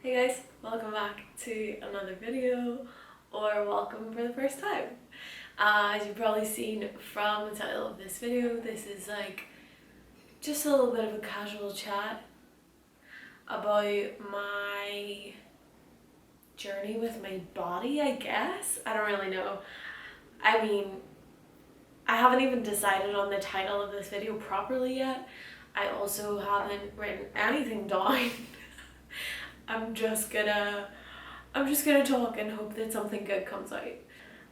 Hey guys, welcome back to another video, or welcome for the first time. As you've probably seen from the title of this video, this is like just a little bit of a casual chat about my journey with my body, I guess. I don't really know. I mean, I haven't even decided on the title of this video properly yet. I also haven't written anything down. I'm just gonna talk and hope that something good comes out.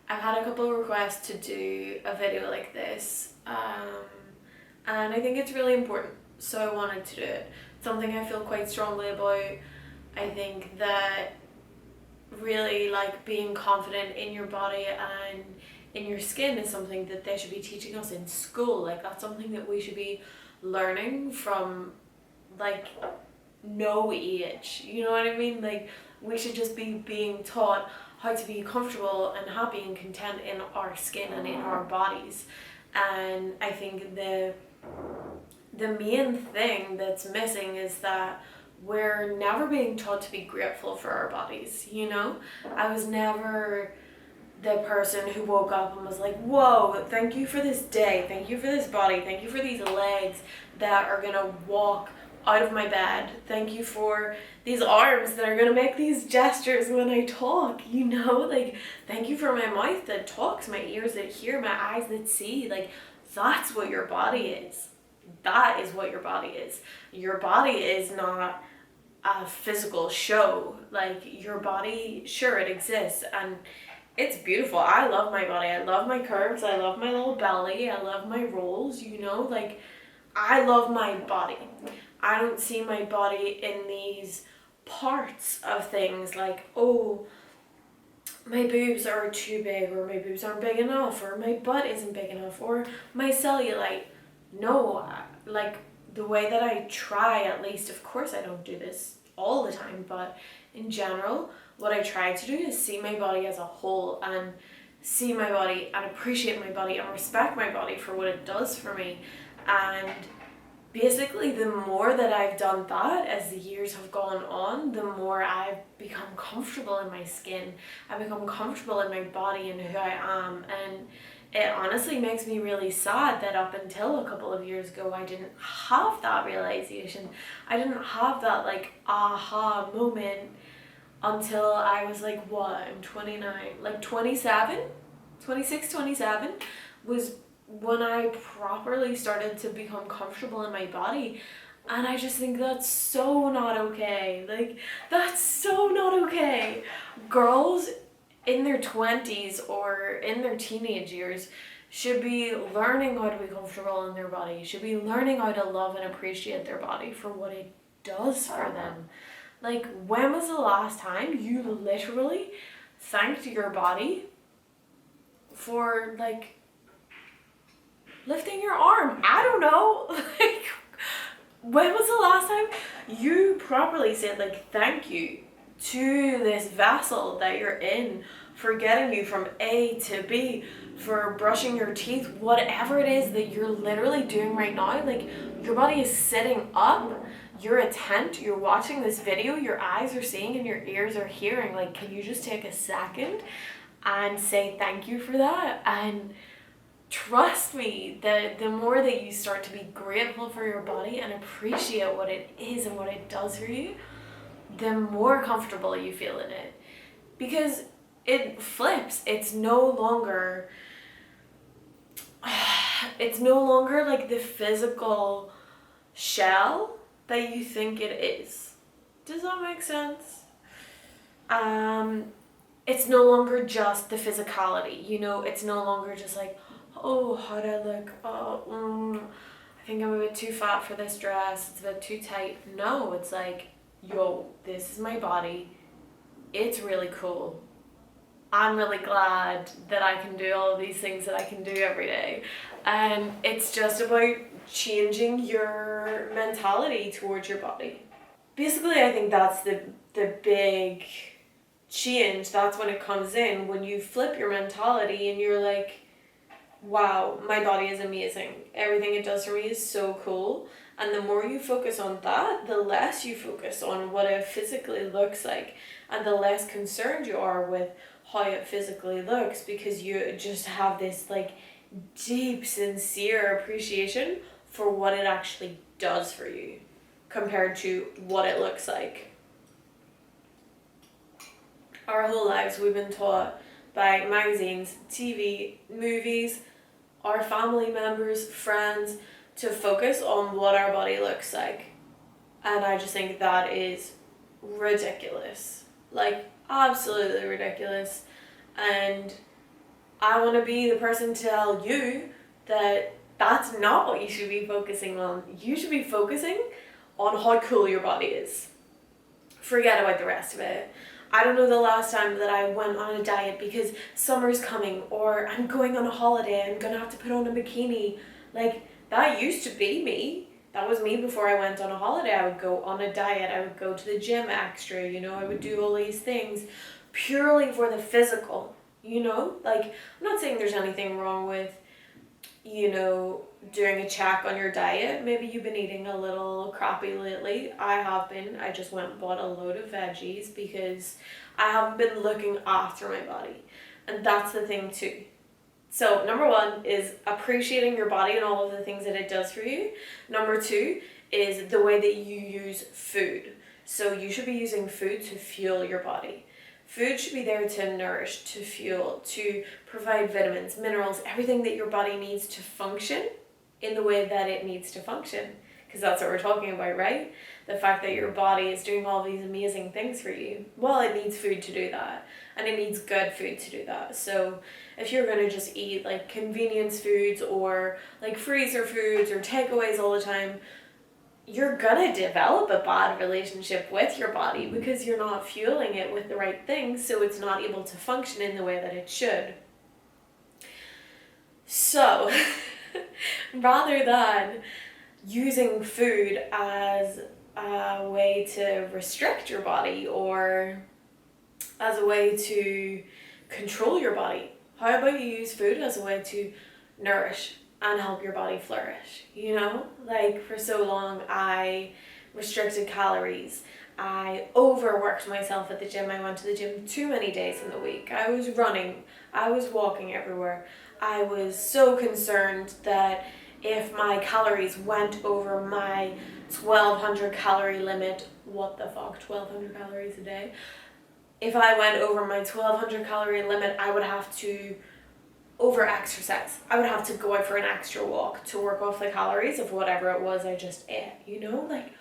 I've had a couple of requests to do a video like this, and I think it's really important, so I wanted to do it. Something I feel quite strongly about. I think that really like being confident in your body and in your skin is something that they should be teaching us in school. Like, that's something that we should be learning from like no age, you know what I mean? Like, we should just be being taught how to be comfortable and happy and content in our skin and in our bodies. And I think the main thing that's missing is that we're never being taught to be grateful for our bodies, you know? I was never the person who woke up and was like, whoa, thank you for this day, thank you for this body, thank you for these legs that are gonna walk out of my bed, thank you for these arms that are gonna make these gestures when I talk, you know? Like, thank you for my mouth that talks, my ears that hear, my eyes that see. Like, that's what your body is. That is what your body is. Your body is not a physical show. Like, your body, sure, it exists and it's beautiful. I love my body. I love my curves. I love my little belly. I love my rolls, you know? Like, I love my body. I don't see my body in these parts of things like, oh, my boobs are too big, or my boobs aren't big enough, or my butt isn't big enough, or my cellulite. No, like, the way that I try, at least, of course I don't do this all the time, but in general, what I try to do is see my body as a whole, and see my body and appreciate my body and respect my body for what it does for me. And basically, the more that I've done that as the years have gone on, the more I've become comfortable in my skin. I've become comfortable in my body and who I am. And it honestly makes me really sad that up until a couple of years ago, I didn't have that realization. I didn't have that like aha moment until I was like, what, I'm 29, like 27, 26, 27 was when I properly started to become comfortable in my body. And I just think that's so not okay. Like, that's so not okay. Girls in their 20s or in their teenage years should be learning how to be comfortable in their body, should be learning how to love and appreciate their body for what it does for them. Like, when was the last time you literally thanked your body for, like, lifting your arm? I don't know. Like, when was the last time you properly said, like, thank you to this vessel that you're in for getting you from A to B, for brushing your teeth, whatever it is that you're literally doing right now? Like, your body is sitting up, you're a tent, you're watching this video, your eyes are seeing and your ears are hearing. Like, can you just take a second and say thank you for that? And trust me, that the more that you start to be grateful for your body and appreciate what it is and what it does for you, the more comfortable you feel in it. Because it flips. It's no longer like the physical shell that you think it is. Does that make sense? It's no longer just the physicality, you know? It's no longer just like, oh, how'd I look? Oh, I think I'm a bit too fat for this dress. It's a bit too tight. No, it's like, yo, this is my body. It's really cool. I'm really glad that I can do all of these things that I can do every day. And it's just about changing your mentality towards your body. Basically, I think that's the big change. That's when it comes in, when you flip your mentality and you're like, wow, my body is amazing. Everything it does for me is so cool. And the more you focus on that, the less you focus on what it physically looks like, and the less concerned you are with how it physically looks, because you just have this like deep, sincere appreciation for what it actually does for you compared to what it looks like. Our whole lives we've been taught by magazines, TV, movies, our family members, friends, to focus on what our body looks like. And I just think that is ridiculous. Like, absolutely ridiculous. And I want to be the person to tell you that that's not what you should be focusing on. You should be focusing on how cool your body is. Forget about the rest of it. I don't know the last time that I went on a diet because summer's coming, or I'm going on a holiday, I'm gonna have to put on a bikini. Like, that used to be me. That was me before I went on a holiday. I would go on a diet, I would go to the gym extra, I would do all these things purely for the physical, Like, I'm not saying there's anything wrong with, doing a check on your diet. Maybe you've been eating a little crappy lately. I have been. I just went and bought a load of veggies because I haven't been looking after my body. And that's the thing too. So number one is appreciating your body and all of the things that it does for you. Number two is the way that you use food. So you should be using food to fuel your body. Food should be there to nourish, to fuel, to provide vitamins, minerals, everything that your body needs to function in the way that it needs to function. Because that's what we're talking about, right? The fact that your body is doing all these amazing things for you. Well, it needs food to do that. And it needs good food to do that. So if you're going to just eat like convenience foods or like freezer foods or takeaways all the time, you're gonna develop a bad relationship with your body because you're not fueling it with the right things, so it's not able to function in the way that it should. So, rather than using food as a way to restrict your body or as a way to control your body, how about you use food as a way to nourish and help your body flourish, Like, for so long, I restricted calories. I overworked myself at the gym. I went to the gym too many days in the week. I was running. I was walking everywhere. I was so concerned that if my calories went over my 1,200 calorie limit, what the fuck, 1,200 calories a day? If I went over my 1,200 calorie limit, I would have to over exercise. I would have to go out for an extra walk to work off the calories of whatever it was I just ate, Like,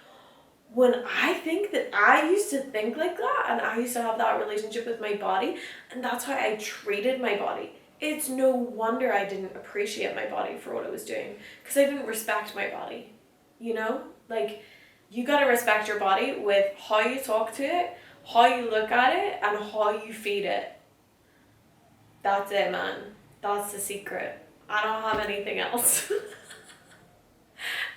when I think that I used to think like that, and I used to have that relationship with my body, and that's how I treated my body, it's no wonder I didn't appreciate my body for what it was doing, because I didn't respect my body, Like, you gotta respect your body with how you talk to it, how you look at it, and how you feed it. That's it, man. That's the secret. I don't have anything else.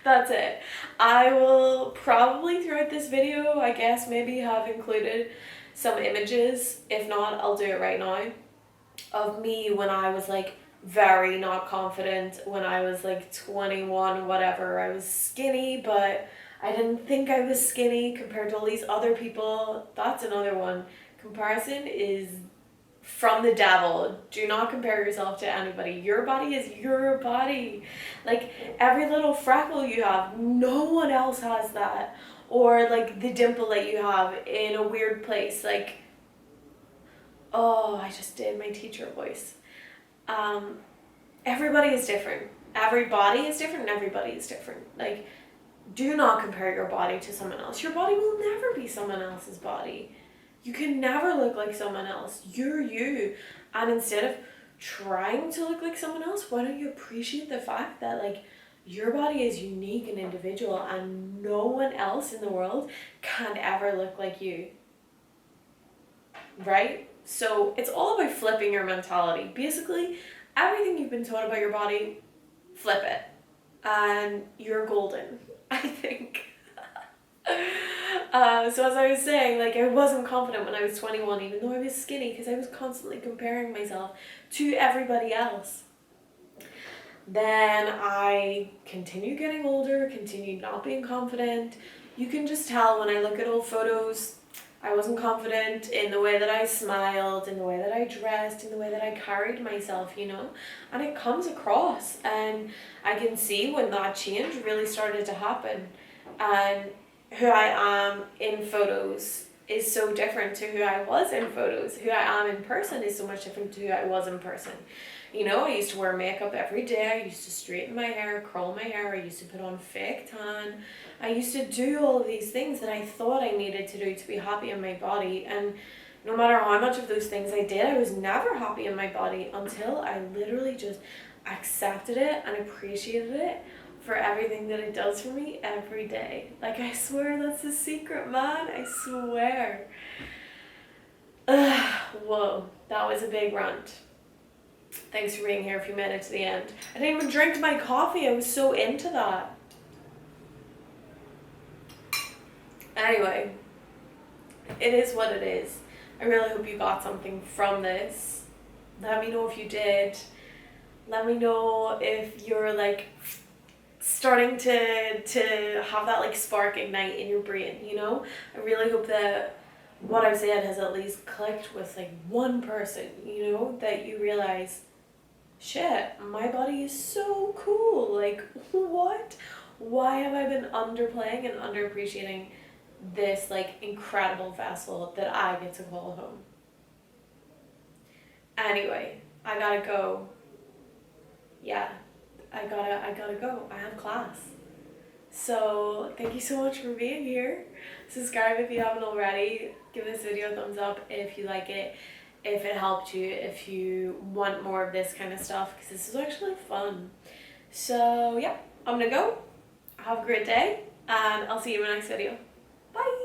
That's it. I will probably throughout this video, I guess, maybe have included some images. If not, I'll do it right now. Of me when I was like very not confident, when I was like 21, whatever. I was skinny, but I didn't think I was skinny compared to all these other people. That's another one. Comparison is from the devil. Do not compare yourself to anybody. Your body is your body. Like, every little freckle you have, no one else has that. Or like the dimple that you have in a weird place. Like, oh, I just did my teacher voice. Everybody is different. Every body is different and everybody is different. Like, do not compare your body to someone else. Your body will never be someone else's body. You can never look like someone else. You're you. And instead of trying to look like someone else, why don't you appreciate the fact that, like, your body is unique and individual and no one else in the world can ever look like you. Right? So it's all about flipping your mentality. Basically, everything you've been taught about your body, flip it. And you're golden, I think. So as I was saying, like, I wasn't confident when I was 21, even though I was skinny, because I was constantly comparing myself to everybody else. Then I continued getting older, continued not being confident. You can just tell when I look at old photos, I wasn't confident in the way that I smiled, in the way that I dressed, in the way that I carried myself, you know? And it comes across, and I can see when that change really started to happen. And who I am in photos is so different to who I was in photos. Who I am in person is so much different to who I was in person. You know, I used to wear makeup every day. I used to straighten my hair, curl my hair. I used to put on fake tan. I used to do all of these things that I thought I needed to do to be happy in my body. And no matter how much of those things I did, I was never happy in my body until I literally just accepted it and appreciated it for everything that it does for me every day. Like, I swear that's the secret, man. I swear. Whoa, that was a big rant. Thanks for being here if you made it to the end. I didn't even drink my coffee. I was so into that. Anyway, it is what it is. I really hope you got something from this. Let me know if you did. Let me know if you're like starting to have that like spark ignite in your brain, you know? I really hope that what I've said has at least clicked with like one person, you know, that you realize, shit, my body is so cool. Like, what? Why have I been underplaying and underappreciating this like incredible vessel that I get to call home? Anyway, I gotta go. Yeah, I gotta go. I have class. So thank you so much for being here. Subscribe if you haven't already. Give this video a thumbs up if you like it, if it helped you, if you want more of this kind of stuff, because this is actually fun. So yeah, I'm gonna go. Have a great day, and I'll see you in my next video. Bye!